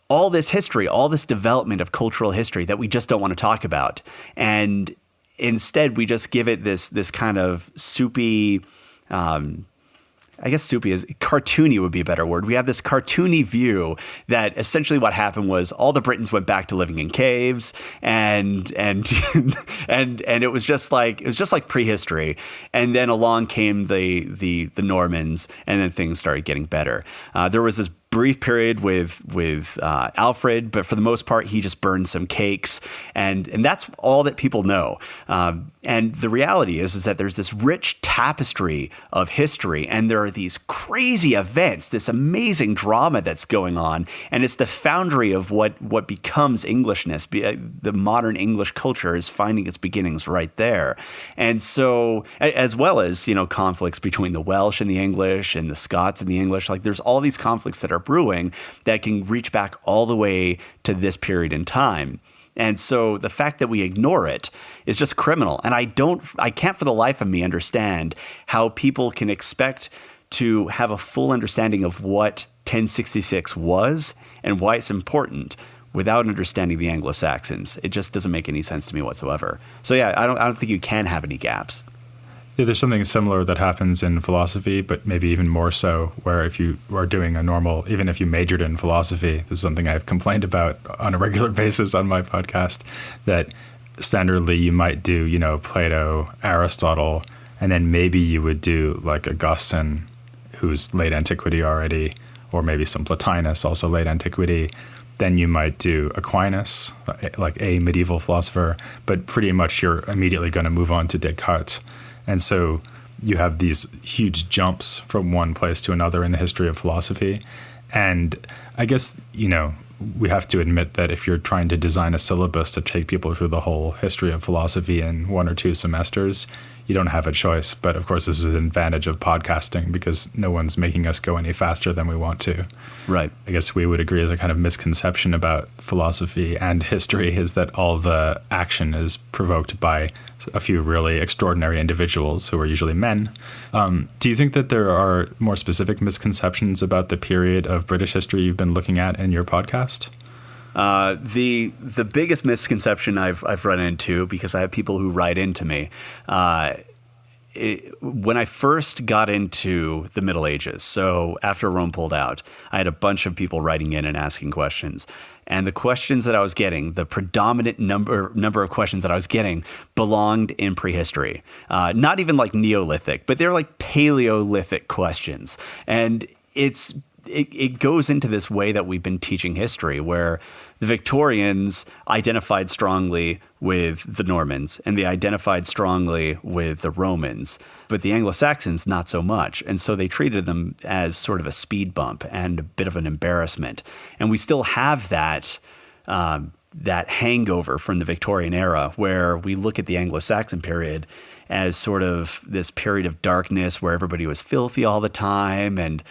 All this history, all this development of cultural history that we just don't want to talk about. And instead, we just give it this kind of soupy, I guess soupy is cartoony would be a better word. We have this cartoony view that essentially what happened was all the Britons went back to living in caves, and it was just like prehistory. And then along came the Normans, and then things started getting better. There was this brief period with Alfred, but for the most part, he just burned some cakes, and that's all that people know. And the reality is that there's this rich tapestry of history, and there are these crazy events, this amazing drama that's going on, and it's the foundry of what becomes Englishness. The modern English culture is finding its beginnings right there. And so, as well as, conflicts between the Welsh and the English and the Scots and the English, like there's all these conflicts that are brewing that can reach back all the way to this period in time. And so the fact that we ignore it is just criminal. And I can't for the life of me understand how people can expect to have a full understanding of what 1066 was and why it's important without understanding the Anglo-Saxons. It just doesn't make any sense to me whatsoever. So yeah, I don't think you can have any gaps. Yeah, there's something similar that happens in philosophy, but maybe even more so, where if you are doing a normal, even if you majored in philosophy, this is something I've complained about on a regular basis on my podcast, that standardly you might do, Plato, Aristotle, and then maybe you would do like Augustine, who's late antiquity already, or maybe some Plotinus, also late antiquity. Then you might do Aquinas, like a medieval philosopher, but pretty much you're immediately going to move on to Descartes. And so you have these huge jumps from one place to another in the history of philosophy. And I guess, we have to admit that if you're trying to design a syllabus to take people through the whole history of philosophy in 1 or 2 semesters, you don't have a choice. But of course, this is an advantage of podcasting because no one's making us go any faster than we want to. Right. I guess we would agree as a kind of misconception about philosophy and history is that all the action is provoked by a few really extraordinary individuals who are usually men. Do you think that there are more specific misconceptions about the period of British history you've been looking at in your podcast? The biggest misconception I've run into, because I have people who write into me, when I first got into the Middle Ages, so after Rome pulled out, I had a bunch of people writing in and asking questions. And the questions that I was getting, the predominant number of questions that I was getting belonged in prehistory. Not even like Neolithic, but they're like Paleolithic questions. And it goes into this way that we've been teaching history, where the Victorians identified strongly with the Normans and they identified strongly with the Romans, but the Anglo-Saxons not so much. And so they treated them as sort of a speed bump and a bit of an embarrassment. And we still have that hangover from the Victorian era, where we look at the Anglo-Saxon period as sort of this period of darkness where everybody was filthy all the time. And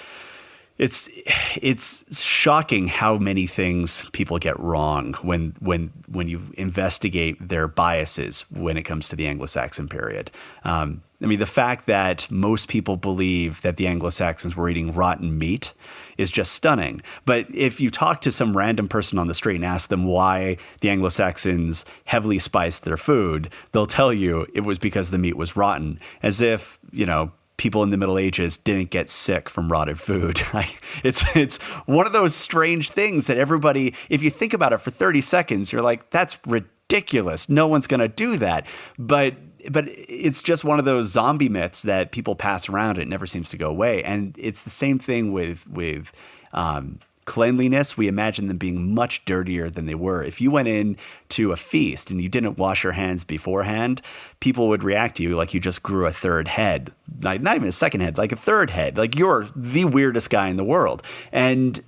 it's shocking how many things people get wrong when you investigate their biases when it comes to the Anglo-Saxon period. The fact that most people believe that the Anglo-Saxons were eating rotten meat is just stunning. But if you talk to some random person on the street and ask them why the Anglo-Saxons heavily spiced their food, they'll tell you it was because the meat was rotten, as if, people in the Middle Ages didn't get sick from rotted food. It's one of those strange things that everybody, if you think about it for 30 seconds, you're like, that's ridiculous. No one's going to do that. But it's just one of those zombie myths that people pass around. It never seems to go away. And it's the same thing with cleanliness. We imagine them being much dirtier than they were. If you went in to a feast and you didn't wash your hands beforehand, people would react to you like you just grew a third head. Like, not even a second head, like a third head. Like you're the weirdest guy in the world. And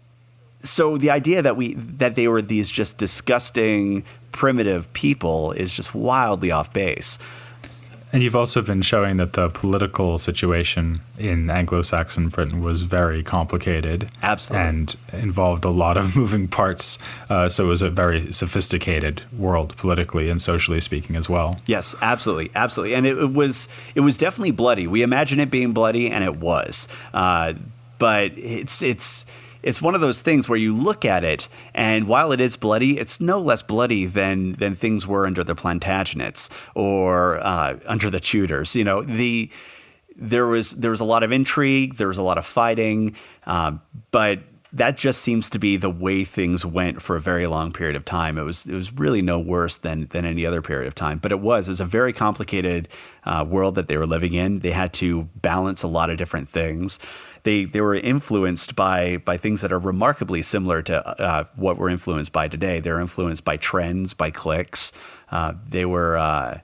so the idea that they were these just disgusting, primitive people is just wildly off base. And you've also been showing that the political situation in Anglo-Saxon Britain was very complicated. Absolutely. And involved a lot of moving parts. So it was a very sophisticated world politically and socially speaking as well. Yes, absolutely. Absolutely. And it was definitely bloody. We imagine it being bloody, and it was. But it's one of those things where you look at it, and while it is bloody, it's no less bloody than things were under the Plantagenets or under the Tudors. There was a lot of intrigue, there was a lot of fighting, but that just seems to be the way things went for a very long period of time. It was really no worse than any other period of time, but it was a very complicated world that they were living in. They had to balance a lot of different things. They were influenced by things that are remarkably similar to what we're influenced by today. They're influenced by trends, by cliques. They were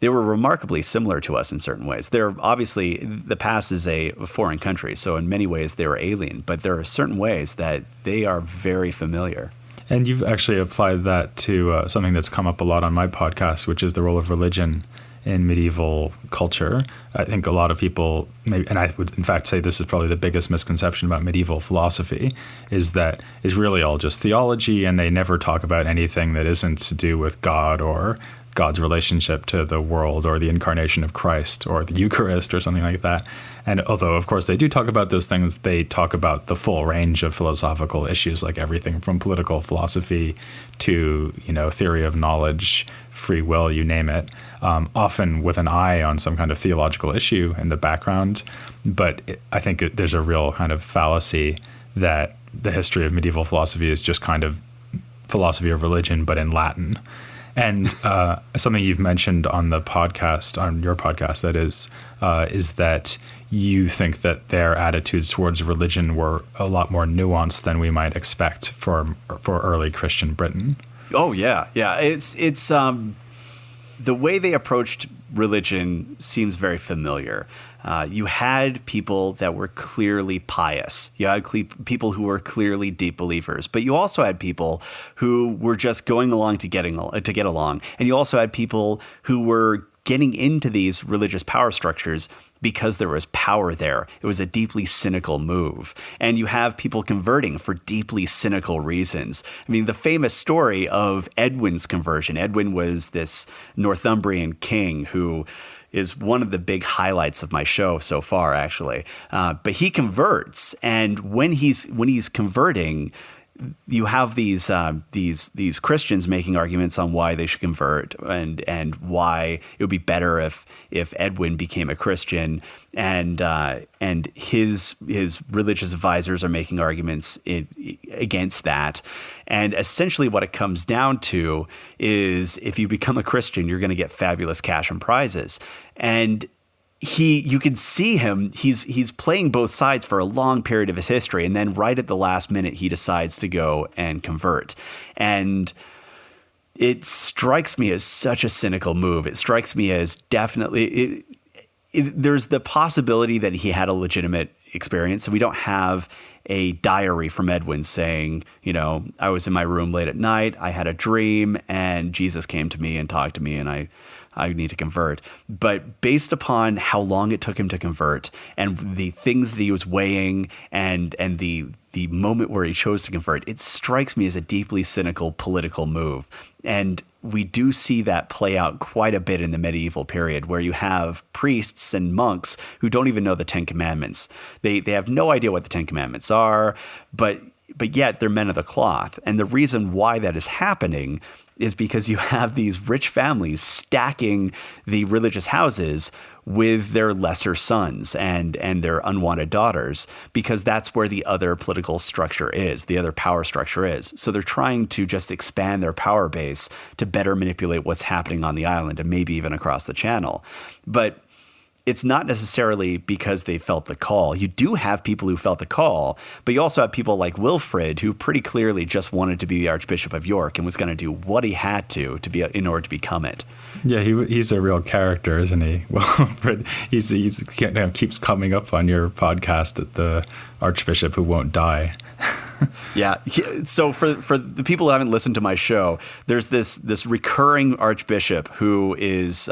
remarkably similar to us in certain ways. They're obviously, the past is a foreign country, so in many ways they were alien, but there are certain ways that they are very familiar. And you've actually applied that to something that's come up a lot on my podcast, which is the role of religion in medieval culture. I think a lot of people, maybe, and I would in fact say this is probably the biggest misconception about medieval philosophy, is that it's really all just theology, and they never talk about anything that isn't to do with God or God's relationship to the world or the incarnation of Christ or the Eucharist or something like that. And although, of course, they do talk about those things, they talk about the full range of philosophical issues, like everything from political philosophy to, theory of knowledge, free will, you name it, often with an eye on some kind of theological issue in the background. But I think there's a real kind of fallacy that the history of medieval philosophy is just kind of philosophy of religion, but in Latin. And something you've mentioned on your podcast, that is that you think that their attitudes towards religion were a lot more nuanced than we might expect for early Christian Britain. Oh yeah. It's the way they approached religion seems very familiar. You had people that were clearly pious. You had people who were clearly deep believers, but you also had people who were just going along to get along. And you also had people who were getting into these religious power structures because there was power there. It was a deeply cynical move. And you have people converting for deeply cynical reasons. I mean, the famous story of Edwin's conversion. Edwin was this Northumbrian king who is one of the big highlights of my show so far, actually. But he converts, and when he's converting, you have these Christians making arguments on why they should convert and why it would be better if Edwin became a Christian, and his religious advisors are making arguments against that. And essentially what it comes down to is if you become a Christian, you're going to get fabulous cash and prizes. And you can see him, he's playing both sides for a long period of his history. And then right at the last minute, he decides to go and convert. And it strikes me as such a cynical move. It strikes me as definitely, there's the possibility that he had a legitimate experience. So we don't have a diary from Edwin saying, I was in my room late at night, I had a dream, and Jesus came to me and talked to me, and I need to convert. But based upon how long it took him to convert and the things that he was weighing and the moment where he chose to convert, it strikes me as a deeply cynical political move. And we do see that play out quite a bit in the medieval period, where you have priests and monks who don't even know the Ten Commandments. They have no idea what the Ten Commandments are, but yet they're men of the cloth. And the reason why that is happening is because you have these rich families stacking the religious houses with their lesser sons and their unwanted daughters, because that's where the other political structure is, the other power structure is. So they're trying to just expand their power base to better manipulate what's happening on the island and maybe even across the channel. But it's not necessarily because they felt the call. You do have people who felt the call, but you also have people like Wilfrid, who pretty clearly just wanted to be the Archbishop of York and was going to do what he had to be in order to become it. Yeah, he's a real character, isn't he? Wilfrid, he keeps coming up on your podcast at the Archbishop who won't die. Yeah. So for the people who haven't listened to my show, there's this recurring archbishop who is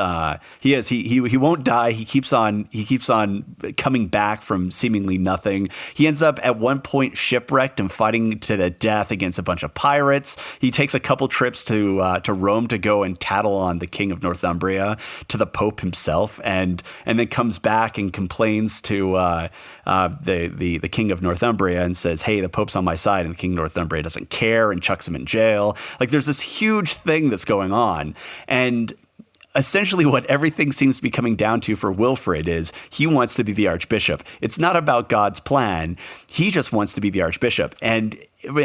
he won't die. He keeps on coming back from seemingly nothing. He ends up at one point shipwrecked and fighting to the death against a bunch of pirates. He takes a couple trips to Rome to go and tattle on the king of Northumbria, to the Pope himself, and then comes back and complains to the king of Northumbria and says, "Hey, the Pope's on my side," and the king of Northumbria doesn't care and chucks him in jail. Like, there's this huge thing that's going on, and essentially what everything seems to be coming down to for Wilfrid is he wants to be the archbishop. It's not about God's plan. He just wants to be the archbishop, and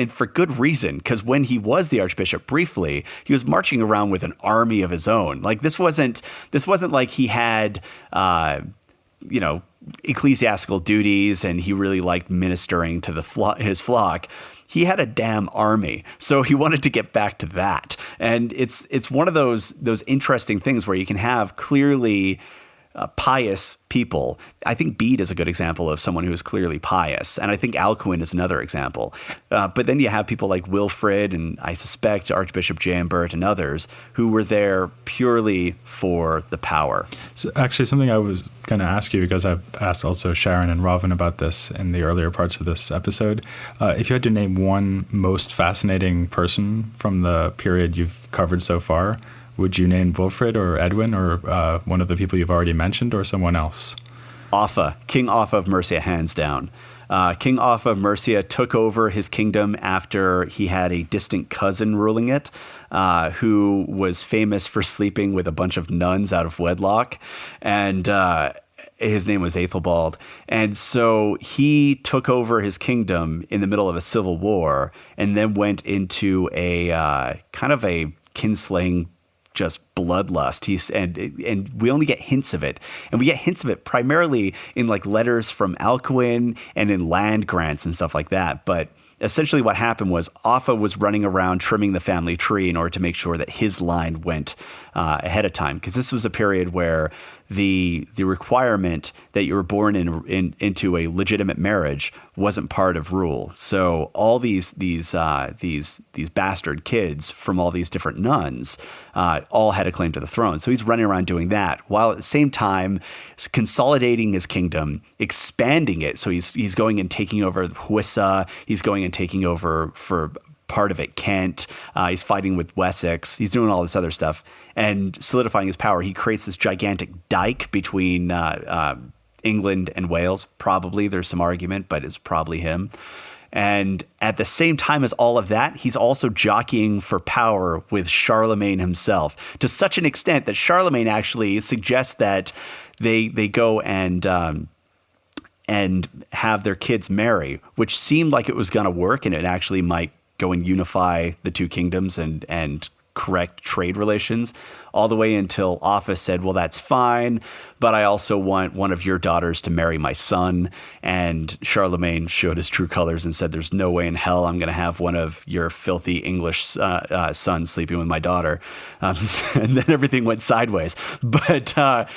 for good reason, because when he was the archbishop briefly, he was marching around with an army of his own. Like, this wasn't like he had ecclesiastical duties and he really liked ministering to his flock. He had a damn army, so he wanted to get back to that. And it's one of those interesting things where you can have clearly pious people. I think Bede is a good example of someone who is clearly pious, and I think Alcuin is another example. But then you have people like Wilfrid and I suspect Archbishop Jambert and others who were there purely for the power. So actually, something I was going to ask you, because I've asked also Sharon and Robin about this in the earlier parts of this episode, if you had to name one most fascinating person from the period you've covered so far, would you name Wilfrid or Edwin or one of the people you've already mentioned, or someone else? Offa, King Offa of Mercia, hands down. King Offa of Mercia took over his kingdom after he had a distant cousin ruling it, who was famous for sleeping with a bunch of nuns out of wedlock. And his name was Aethelbald. And so he took over his kingdom in the middle of a civil war and then went into a kind of a kinslaying just bloodlust. And we only get hints of it. And we get hints of it primarily in like letters from Alcuin and in land grants and stuff like that. But essentially what happened was Offa was running around trimming the family tree in order to make sure that his line went ahead of time. Because this was a period where the requirement that you were born into a legitimate marriage wasn't part of rule. So all these bastard kids from all these different nuns all had a claim to the throne. So he's running around doing that while at the same time consolidating his kingdom, expanding it. So he's going and taking over Huissa. He's going and taking over for part of it Kent. He's fighting with Wessex. He's doing all this other stuff and solidifying his power. He creates this gigantic dike between England and Wales. Probably there's some argument, but it's probably him. And at the same time as all of that, he's also jockeying for power with Charlemagne himself, to such an extent that Charlemagne actually suggests that they go and have their kids marry, which seemed like it was going to work, and it actually might go and unify the two kingdoms and correct trade relations, all the way until Offa said, well, that's fine, but I also want one of your daughters to marry my son. And Charlemagne showed his true colors and said, there's no way in hell I'm going to have one of your filthy English sons sleeping with my daughter. And then everything went sideways. But I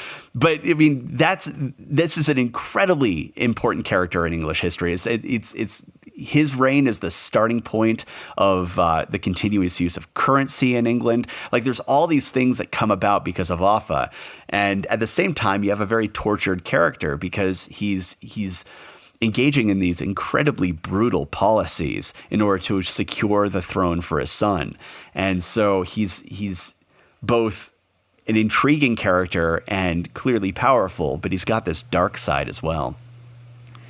mean, this is an incredibly important character in English history. It's his reign is the starting point of the continuous use of currency in England. Like, there's all these things that come about because of Offa. And at the same time, you have a very tortured character because he's engaging in these incredibly brutal policies in order to secure the throne for his son. And so he's both an intriguing character and clearly powerful, but he's got this dark side as well.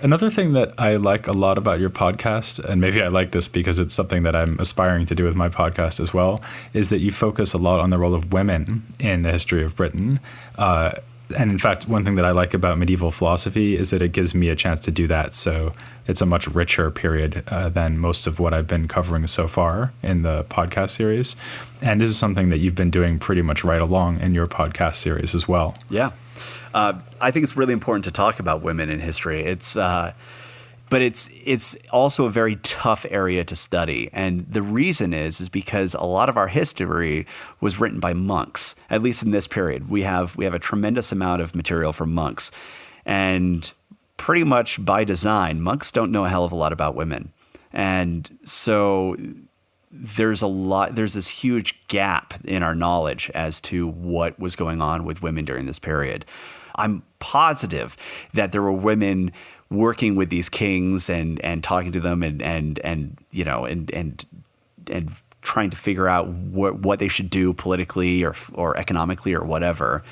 Another thing that I like a lot about your podcast, and maybe I like this because it's something that I'm aspiring to do with my podcast as well, is that you focus a lot on the role of women in the history of Britain. And in fact, one thing that I like about medieval philosophy is that it gives me a chance to do that. So it's a much richer period than most of what I've been covering so far in the podcast series. And this is something that you've been doing pretty much right along in your podcast series as well. Yeah. I think it's really important to talk about women in history. But it's also a very tough area to study. And the reason is because a lot of our history was written by monks, at least in this period. We have a tremendous amount of material from monks. And pretty much by design, monks don't know a hell of a lot about women. And so there's this huge gap in our knowledge as to what was going on with women during this period. I'm positive that there were women working with these kings and talking to them and trying to figure out what they should do politically or economically or whatever.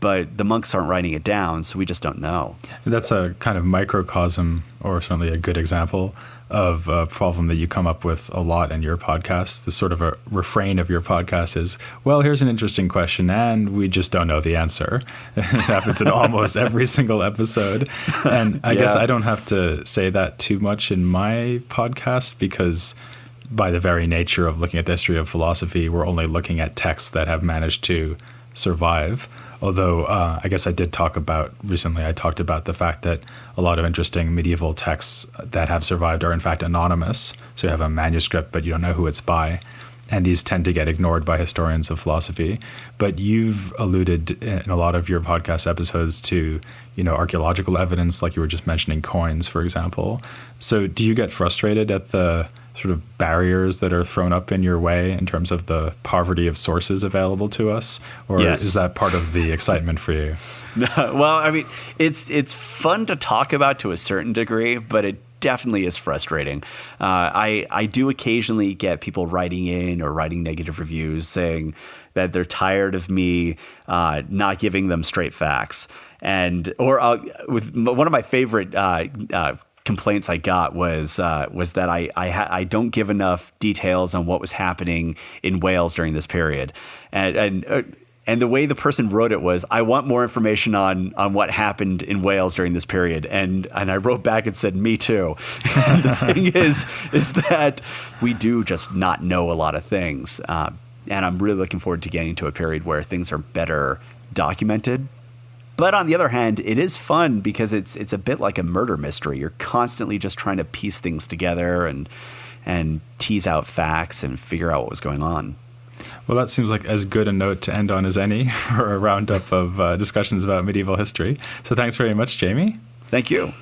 But the monks aren't writing it down, so we just don't know. That's a kind of microcosm, or certainly a good example, of a problem that you come up with a lot in your podcast. The sort of a refrain of your podcast is, well, here's an interesting question, and we just don't know the answer. It happens in almost every single episode. And I guess I don't have to say that too much in my podcast, because by the very nature of looking at the history of philosophy, we're only looking at texts that have managed to survive. Although I guess I talked about the fact that a lot of interesting medieval texts that have survived are in fact anonymous. So you have a manuscript, but you don't know who it's by. and these tend to get ignored by historians of philosophy. But you've alluded in a lot of your podcast episodes to, archaeological evidence, like you were just mentioning coins, for example. So do you get frustrated at the sort of barriers that are thrown up in your way in terms of the poverty of sources available to us? Or Yes. is that part of the excitement for you? Well, I mean, it's fun to talk about to a certain degree, but it definitely is frustrating. I do occasionally get people writing in or writing negative reviews saying that they're tired of me not giving them straight facts. With one of my favorite complaints I got was that I don't give enough details on what was happening in Wales during this period, and the way the person wrote it was, I want more information on what happened in Wales during this period. And I wrote back and said, me too. And the thing is that we do just not know a lot of things. And I'm really looking forward to getting to a period where things are better documented. But on the other hand, it is fun because it's a bit like a murder mystery. You're constantly just trying to piece things together and tease out facts and figure out what was going on. Well, that seems like as good a note to end on as any for a roundup of discussions about medieval history. So thanks very much, Jamie. Thank you.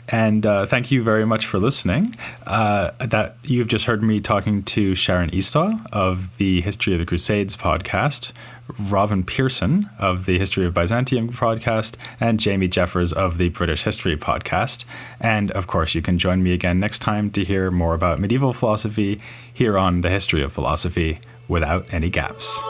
And thank you very much for listening. That you've just heard me talking to Sharon Eastaugh of the History of the Crusades podcast, Robin Pearson of the History of Byzantium podcast, and Jamie Jeffers of the British History podcast. And of course, you can join me again next time to hear more about medieval philosophy here on the History of Philosophy without any gaps.